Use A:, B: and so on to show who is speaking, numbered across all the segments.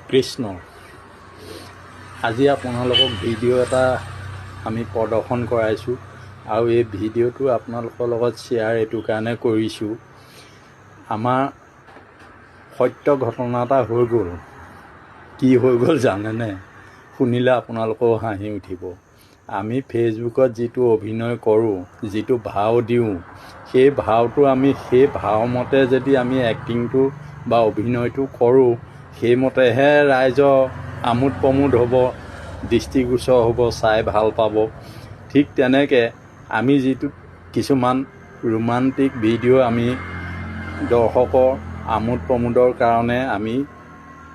A: কৃষ্ণ। আজি আপোনালোকক ভিডিঅ' এটা আমি প্ৰদৰ্শন কৰাইছোঁ আৰু এই ভিডিঅ'টো আপোনালোকৰ লগত শ্বেয়াৰ এইটো কাৰণে কৰিছোঁ। আমাৰ সত্য ঘটনা এটা হৈ গ'ল। কি হৈ গ'ল জানেনে? শুনিলে আপোনালোকেও হাঁহি উঠিব। আমি ফেচবুকত যিটো অভিনয় কৰোঁ, যিটো ভাও দিওঁ, সেই ভাওটো আমি সেই ভাওমতে যদি আমি এক্টিংটো বা অভিনয়টো কৰোঁ, সেইমতেহে ৰাইজৰ আমোদ প্ৰমোদ হ'ব, দৃষ্টিগোচৰ হ'ব, চাই ভাল পাব। ঠিক তেনেকৈ আমি যিটো কিছুমান ৰোমান্টিক ভিডিঅ' আমি দৰ্শকৰ আমোদ প্ৰমোদৰ কাৰণে আমি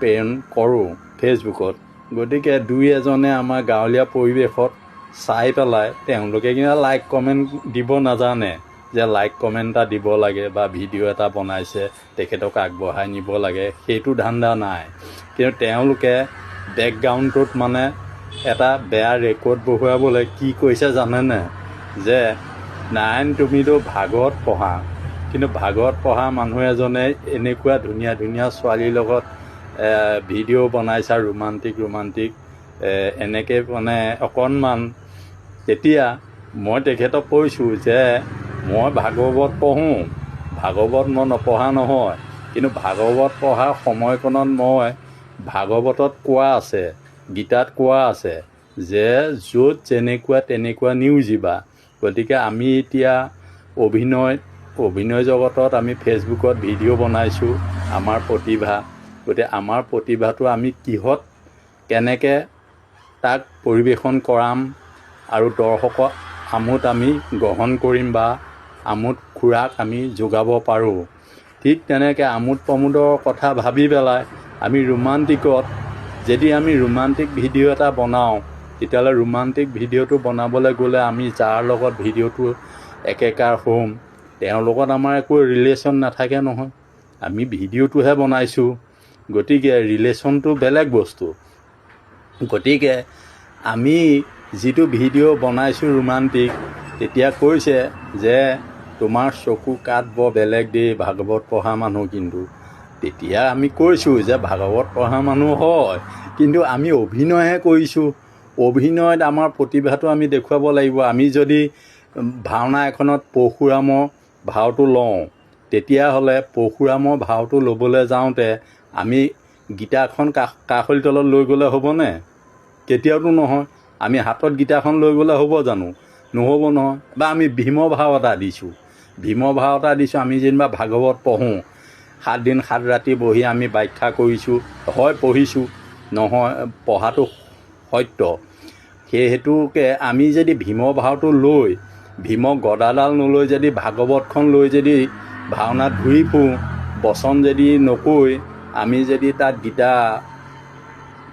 A: প্ৰেৰণ কৰোঁ ফেচবুকত। গতিকে দুই এজনে আমাৰ গাঁৱলীয়া পৰিৱেশত চাই পেলাই তেওঁলোকে কিন্তু লাইক কমেণ্ট দিব নাজানে যে লাইক কমেণ্ট এটা দিব লাগে বা ভিডিঅ' এটা বনাইছে তেখেতক আগবঢ়াই নিব লাগে, সেইটো ধান্দা নাই। কিন্তু তেওঁলোকে বেকগ্ৰাউণ্ডটোত মানে এটা বেয়া ৰেকৰ্ড বহুৱাবলৈ কি কৰিছে জানেনে? যে নাৰায়ণ তুমিতো ভাগৱত পঢ়া, কিন্তু ভাগৱত পঢ়া মানুহ এজনে এনেকুৱা ধুনীয়া ধুনীয়া ছোৱালীৰ লগত ভিডিঅ' বনাইছা ৰোমান্টিক এনেকৈ মানে অকণমান। তেতিয়া মই তেখেতক কৈছোঁ যে মই ভাগৱত পঢ়োঁ, ভাগৱত মই নপঢ়া নহয়, কিন্তু ভাগৱত পঢ়াৰ সময়কণত মই ভাগৱতত কোৱা আছে, গীতাত কোৱা আছে যে য'ত যেনেকুৱা তেনেকুৱা নিউজিবা। গতিকে আমি এতিয়া অভিনয় জগতত আমি ফেচবুকত ভিডিঅ' বনাইছোঁ, আমাৰ প্ৰতিভা। গতিকে আমাৰ প্ৰতিভাটো আমি কিহত কেনেকৈ তাক পৰিৱেশন কৰাম আৰু দৰ্শকক আমোদ আমি গ্ৰহণ কৰিম বা আমোদ খোৰাক আমি যোগাব পাৰোঁ। ঠিক তেনেকৈ আমোদ প্ৰমোদৰ কথা ভাবি পেলাই আমি ৰোমান্টিকত যদি আমি ৰোমান্টিক ভিডিঅ' এটা বনাওঁ, তেতিয়াহ'লে ৰোমান্টিক ভিডিঅ'টো বনাবলৈ গ'লে আমি যাৰ লগত ভিডিঅ'টো একেকাৰ হ'ম, তেওঁৰ লগত আমাৰ একো ৰিলেশ্যন নাথাকে নহয়। আমি ভিডিঅ'টোহে বনাইছোঁ, গতিকে ৰিলেশ্যনটো বেলেগ বস্তু। গতিকে আমি যিটো ভিডিঅ' বনাইছোঁ ৰোমান্টিক, তেতিয়া কৈছে যে তোমাৰ চকু কাট বৰ বেলেগ দেই, ভাগৱত পঢ়া মানুহ। কিন্তু তেতিয়া আমি কৈছোঁ যে ভাগৱত পঢ়া মানুহ হয়, কিন্তু আমি অভিনয়হে কৰিছোঁ। অভিনয়ত আমাৰ প্ৰতিভাটো আমি দেখুৱাব লাগিব। আমি যদি ভাওনা এখনত পৰশুৰামৰ ভাওটো লওঁ, তেতিয়াহ'লে পৰশুৰামৰ ভাওটো ল'বলৈ যাওঁতে আমি গীতাখন কাষলি তলত লৈ গ'লে হ'বনে? কেতিয়াওতো নহয়। আমি হাতত গীতাখন লৈ গ'লে হ'ব জানো? নহ'ব নহয়। বা আমি ভীমৰ ভাও এটা দিছোঁ, আমি যেনিবা ভাগৱত পঢ়োঁ, 7 দিন 7 ৰাতি বহি আমি ব্যাখ্যা কৰিছোঁ, হয় পঢ়িছোঁ, নহয় পঢ়াটো সত্য। সেই হেতুকে আমি যদি ভীমৰ ভাওটো লৈ, ভীমক গদাডাল নলৈ যদি ভাগৱতখন লৈ যদি ভাওনাত ঘূৰি ফুৰোঁ, বচন যদি নকৈ আমি যদি তাত গীতা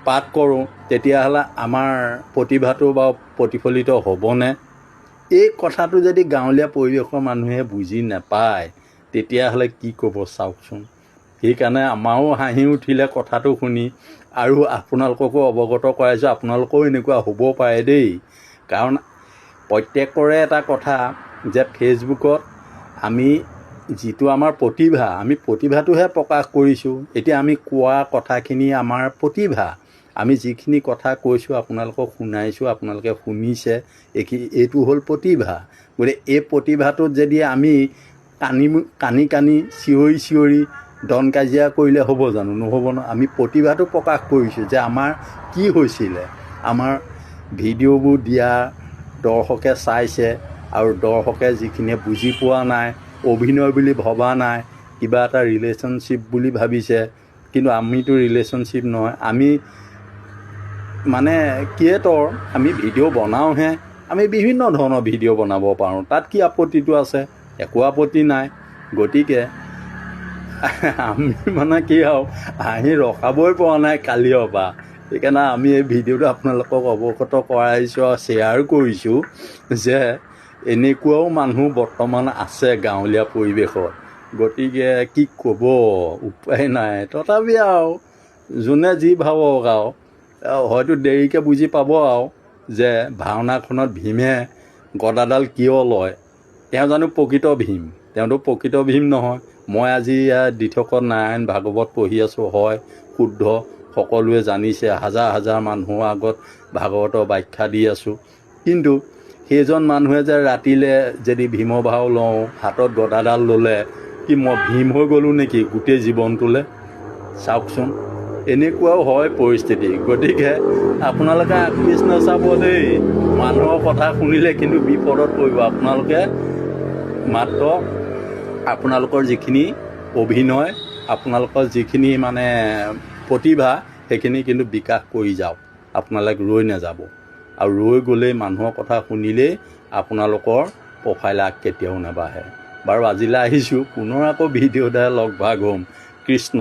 A: পাঠ কৰোঁ, তেতিয়াহ'লে আমাৰ প্ৰতিভাটো বাৰু প্ৰতিফলিত হ'বনে? এই কথাটো যদি গাঁৱলীয়া পৰিৱেশৰ মানুহে বুজি নাপায়, তেতিয়াহ'লে কি ক'ব চাওকচোন। সেইকাৰণে আমাৰো হাঁহি উঠিলে কথাটো শুনি, আৰু আপোনালোককো অৱগত কৰাইছোঁ, আপোনালোকেও এনেকুৱা হ'ব পাৰে দেই। কাৰণ প্ৰত্যেকৰে এটা কথা যে ফেচবুকত আমি যিটো আমাৰ প্ৰতিভা, আমি প্ৰতিভাটোহে প্ৰকাশ কৰিছোঁ। এতিয়া আমি কোৱা কথাখিনি আমাৰ প্ৰতিভা। আমি যিখিনি কথা কৈছোঁ আপোনালোকক শুনাইছোঁ, আপোনালোকে শুনিছে, এইটো হ'ল প্ৰতিভা। গতিকে এই প্ৰতিভাটোত যদি আমি কানি চিঞৰি দন কাজিয়া কৰিলে হ'ব জানো? নহ'ব ন। আমি প্ৰতিভাটো প্ৰকাশ কৰিছোঁ যে আমাৰ কি হৈছিলে, আমাৰ ভিডিঅ'বোৰ দিয়া দৰ্শকে চাইছে, আৰু দৰ্শকে যিখিনিয়ে বুজি পোৱা নাই, অভিনয় বুলি ভবা নাই, কিবা এটা ৰিলেশ্যনশ্বিপ বুলি ভাবিছে, কিন্তু আমিতো ৰিলেশ্যনশ্বিপ নহয়, আমি মানে ক্ৰিয়েটৰ, আমি ভিডিঅ' বনাওঁহে। আমি বিভিন্ন ধৰণৰ ভিডিঅ' বনাব পাৰোঁ, তাত কি আপত্তিটো আছে? একো আপত্তি নাই। গতিকে আমি মানে কি আৰু হাঁহি ৰখাবই পৰা নাই কালিৰ পৰা। সেইকাৰণে আমি এই ভিডিঅ'টো আপোনালোকক অৱগত কৰাইছোঁ আৰু শ্বেয়াৰ কৰিছোঁ যে এনেকুৱাও মানুহ বৰ্তমান আছে গাঁৱলীয়া পৰিৱেশত। গতিকে কি ক'ব, উপায় নাই। তথাপি আৰু যোনে যি ভাবক আৰু হয়তো দেৰিকৈ বুজি পাব আৰু যে ভাওনাখনত ভীমে গদাডাল কিয় লয়। তেওঁ জানো প্ৰকৃত ভীম? তেওঁতো প্ৰকৃত ভীম নহয়। মই আজি ইয়াত দিঠকত নাৰায়ণ ভাগৱত পঢ়ি আছোঁ, হয় শুদ্ধ, সকলোৱে জানিছে, হাজাৰ হাজাৰ মানুহৰ আগত ভাগৱতৰ ব্যাখ্যা দি আছোঁ। কিন্তু সেইজন মানুহে যে ৰাতিলৈ যদি ভীমৰ ভাও লওঁ, হাতত গদাডাল ল'লে, কি মই ভীম হৈ গ'লোঁ নেকি গোটেই জীৱনটোলৈ? চাওকচোন, এনেকুৱাও হয় পৰিস্থিতি। গতিকে আপোনালোকে আকৃষ্ট চাব দেই, মানুহৰ কথা শুনিলে কিন্তু বিপদত পৰিব। আপোনালোকে মাত্ৰ আপোনালোকৰ যিখিনি অভিনয়, আপোনালোকৰ যিখিনি মানে প্ৰতিভা, সেইখিনি কিন্তু বিকাশ কৰি যাওক। আপোনালোক ৰৈ নাযাব। আৰু ৰৈ গ'লেই মানুহৰ কথা শুনিলেই আপোনালোকৰ প্ৰফাইল আগ কেতিয়াও নাবাঢ়ে। বাৰু আজিলৈ আহিছোঁ, পুনৰ আকৌ ভিডিঅ' দ্বাৰা লগ ভাগ হ'ম। কৃষ্ণ।